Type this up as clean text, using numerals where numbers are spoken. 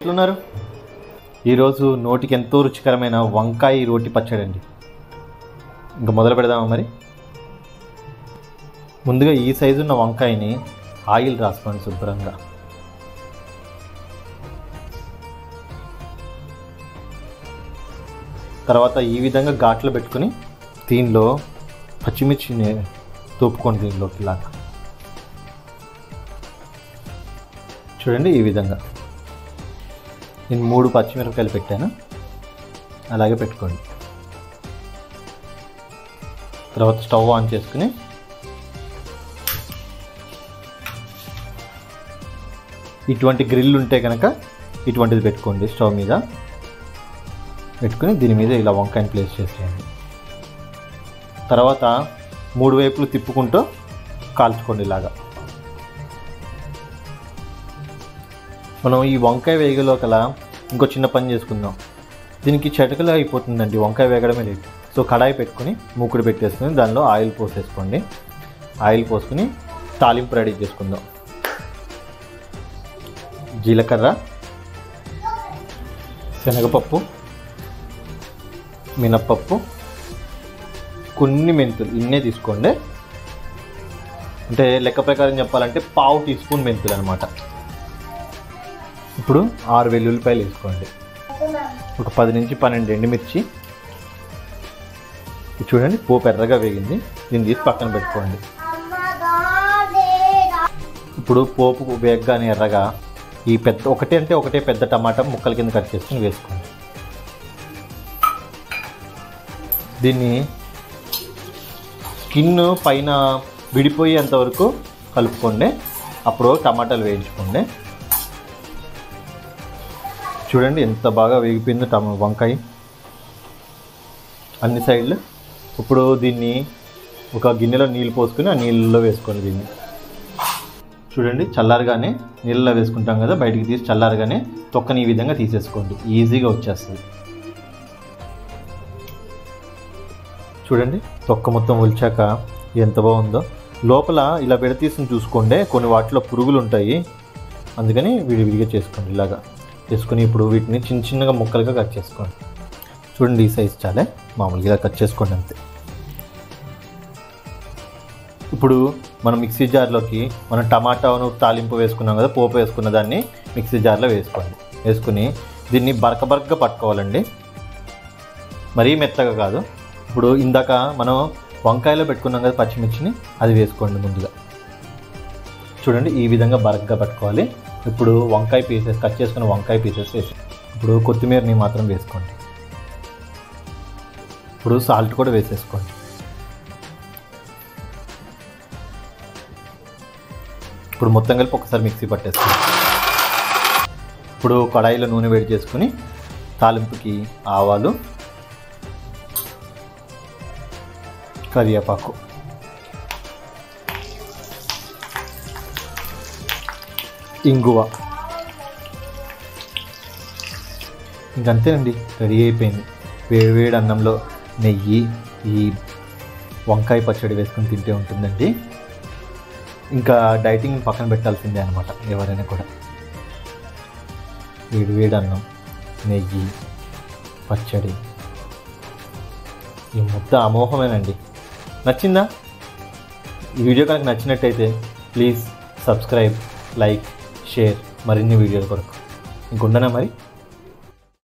ఎట్లున్నారు? ఈరోజు నోటికి ఎంతో రుచికరమైన వంకాయ రోటి పచ్చడి అండి. ఇంకా మొదలు పెడదామా మరి? ముందుగా ఈ సైజు ఉన్న వంకాయని ఆయిల్ రాసుకోండి శుభ్రంగా. తర్వాత ఈ విధంగా ఘాట్లు పెట్టుకుని దీనిలో పచ్చిమిర్చిని తూపుకోండి. దీనిలోకి ఇలాగా చూడండి. ఈ విధంగా నేను 3 పచ్చిమిరపకాయలు పెట్టాను, అలాగే పెట్టుకోండి. తర్వాత స్టవ్ ఆన్ చేసుకుని ఇటువంటి గ్రిల్ ఉంటే కనుక ఇటువంటిది పెట్టుకోండి. స్టవ్ మీద పెట్టుకుని దీని మీద ఇలా వంకాయని ప్లేస్ చేసేయండి. తర్వాత 3 వైపులు తిప్పుకుంటూ కాల్చుకోండి. ఇలాగా మనం ఈ వంకాయ వేగలోకల ఇంకో చిన్న పని చేసుకుందాం. దీనికి చటకలు అయిపోతుందండి, వంకాయ వేగడమే లేదు. సో కడాయి పెట్టుకుని మూకుడు పెట్టేసుకుని దానిలో ఆయిల్ పోసేసుకోండి. ఆయిల్ పోసుకుని తాలింపు రెడీ చేసుకుందాం. జీలకర్ర, శనగపప్పు, మినప్పప్పు, కొన్ని మెంతులు, ఇన్నే తీసుకోండి. అంటే లెక్క ప్రకారం చెప్పాలంటే 1/2 టీ స్పూన్ మెంతులు అనమాట. ఇప్పుడు 6 వెల్లుల్లిపాయలు వేసుకోండి. ఒక 10 నుంచి 12 ఎండుమిర్చి. చూడండి, పోపు ఎర్రగా వేగింది. దీన్ని తీసి పక్కన పెట్టుకోండి. ఇప్పుడు పోపు వేగగానే ఎర్రగా ఈ ఒకటే పెద్ద టమాటా ముక్కల కింద కట్ చేసుకుని వేసుకోండి. దీన్ని స్కిన్ పైన విడిపోయేంత వరకు కలుపుకోండి. అప్పుడు టమాటాలు వేయించుకోండి. చూడండి ఎంత బాగా వేగిపోయిందో వంకాయ అన్ని సైడ్లు. ఇప్పుడు దీన్ని ఒక గిన్నెలో నీళ్ళు పోసుకుని ఆ నీళ్ళలో వేసుకోండి. దీన్ని చూడండి, చల్లారగానే నీళ్ళలో వేసుకుంటాం కదా, బయటికి తీసి చల్లారగానే తొక్కని ఈ విధంగా తీసేసుకోండి. ఈజీగా వచ్చేస్తుంది. చూడండి, తొక్క మొత్తం ఒలిచాక ఎంత బాగుందో. లోపల ఇలా విడతీసుని చూసుకోండి, కొన్ని వాటిలో పురుగులు ఉంటాయి, అందుకని విడివిడిగా చేసుకోండి. ఇలాగా చేసుకుని ఇప్పుడు వీటిని చిన్న చిన్నగా ముక్కలుగా కట్ చేసుకోండి. చూడండి, ఈ సైజు చాలే, మామూలుగా ఇలా కట్ చేసుకోండి అంతే. ఇప్పుడు మనం మిక్సీ జార్లోకి మనం టమాటాను తాలింపు వేసుకున్నాం కదా, పోపు వేసుకున్న దాన్ని మిక్సీ జార్లో వేసుకోండి. వేసుకుని దీన్ని బరకగా పట్టుకోవాలండి, మరీ మెత్తగా కాదు. ఇప్పుడు ఇందాక మనం వంకాయలో పెట్టుకున్నాం కదా పచ్చిమిర్చిని, అది వేసుకోండి ముందుగా. చూడండి, ఈ విధంగా బరకగా పట్టుకోవాలి. ఇప్పుడు వంకాయ పీసెస్ కట్ చేసుకున్న వంకాయ పీసెస్ వేసి ఇప్పుడు కొత్తిమీరని మాత్రం వేసుకోండి. ఇప్పుడు సాల్ట్ కూడా వేసేసుకోండి. ఇప్పుడు మొత్తం కలిపి ఒకసారి మిక్సీ పట్టేసుకోండి. ఇప్పుడు కడాయిలో నూనె వేడి చేసుకుని తాలింపుకి ఆవాలు, కరివేపాకు, ఇంగువ, ఇంకంతేనండి, రెడీ అయిపోయింది. వేడి అన్నంలో నెయ్యి ఈ వంకాయ పచ్చడి వేసుకొని తింటే ఉంటుందండి. ఇంకా డైటింగ్ పక్కన పెట్టాల్సిందే అనమాట ఎవరైనా కూడా. వేడి అన్నం, నెయ్యి, పచ్చడి, ఈ ముద్ద అమోఘమేనండి. నచ్చిందా? ఈ వీడియో కనుక నచ్చినట్టయితే ప్లీజ్ సబ్స్క్రైబ్, లైక్, షేర్ మరిన్ని వీడియోల కొరకు. ఇంకొండనా మరి.